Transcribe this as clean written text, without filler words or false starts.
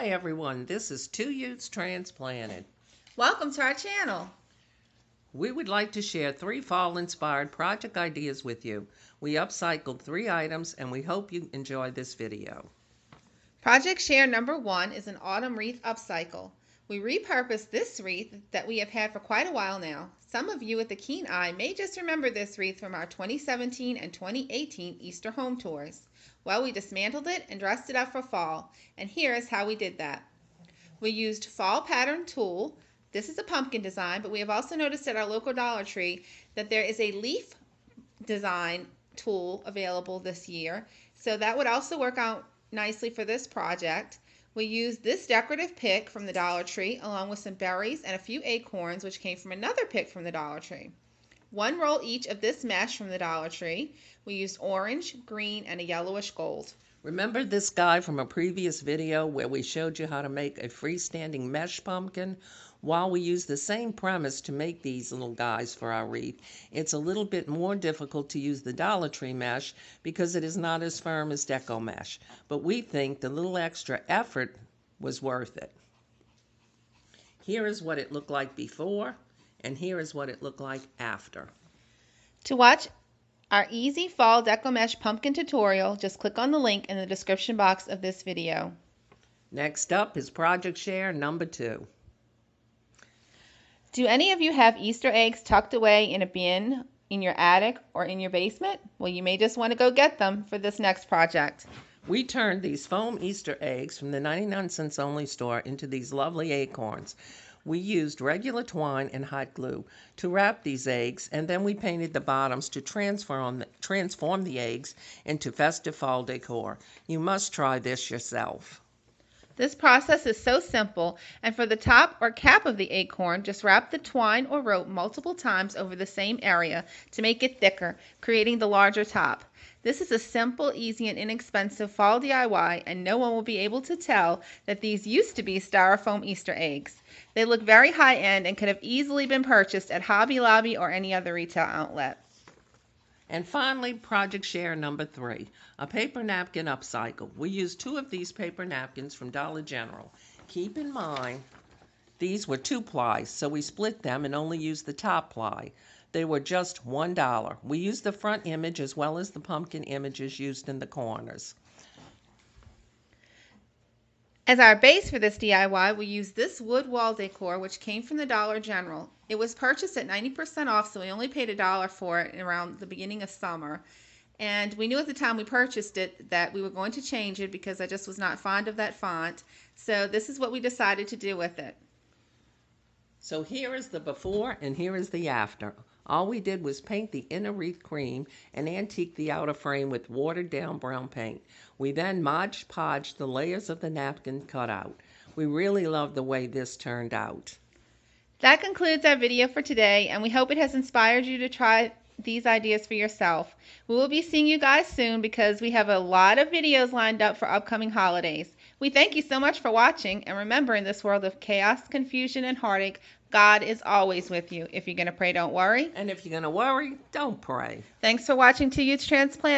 Hi everyone, this is Two Youths Transplanted. Welcome to our channel. We would like to share 3 fall-inspired project ideas with you. We upcycled 3 items and we hope you enjoy this video. Project share number 1 is an autumn wreath upcycle. We repurposed this wreath that we have had for quite a while now. Some of you with a keen eye may just remember this wreath from our 2017 and 2018 Easter home tours. Well, we dismantled it and dressed it up for fall, and here is how we did that. We used fall pattern tulle. This is a pumpkin design, but we have also noticed at our local Dollar Tree that there is a leaf design tulle available this year, so that would also work out nicely for this project. We used this decorative pick from the Dollar Tree along with some berries and a few acorns, which came from another pick from the Dollar Tree. 1 roll each of this mesh from the Dollar Tree. We used orange, green, and a yellowish gold. Remember this guy from a previous video where we showed you how to make a freestanding mesh pumpkin? While we use the same premise to make these little guys for our wreath, it's a little bit more difficult to use the Dollar Tree mesh because it is not as firm as Decor mesh. But we think the little extra effort was worth it. Here is what it looked like before, and here is what it looked like after. To watch our easy fall Decor mesh pumpkin tutorial, just click on the link in the description box of this video. Next up is project share number 2. Do any of you have Easter eggs tucked away in a bin in your attic or in your basement? Well, you may just want to go get them for this next project. We turned these foam Easter eggs from the 99-cents only store into these lovely acorns. We used regular twine and hot glue to wrap these eggs, and then we painted the bottoms to transform the eggs into festive fall decor. You must try this yourself. This process is so simple, and for the top or cap of the acorn, just wrap the twine or rope multiple times over the same area to make it thicker, creating the larger top. This is a simple, easy, and inexpensive fall DIY, and no one will be able to tell that these used to be styrofoam Easter eggs. They look very high-end and could have easily been purchased at Hobby Lobby or any other retail outlet. And finally, project share number 3, a paper napkin upcycle. We used 2 of these paper napkins from Dollar General. Keep in mind, these were 2-ply, so we split them and only used the top ply. They were just $1. We used the front image as well as the pumpkin images used in the corners. As our base for this DIY, we used this wood wall decor, which came from the Dollar General. It was purchased at 90% off, so we only paid $1 for it around the beginning of summer. And we knew at the time we purchased it that we were going to change it because I just was not fond of that font. So this is what we decided to do with it. So here is the before and here is the after. All we did was paint the inner wreath cream and antique the outer frame with watered down brown paint. We then Mod Podged the layers of the napkin cutout. We really love the way this turned out. That concludes our video for today, and we hope it has inspired you to try these ideas for yourself. We will be seeing you guys soon because we have a lot of videos lined up for upcoming holidays. We thank you so much for watching, and remember, in this world of chaos, confusion, and heartache, God is always with you. If you're going to pray, don't worry. And if you're going to worry, don't pray. Thanks for watching Two Youths Transplanted.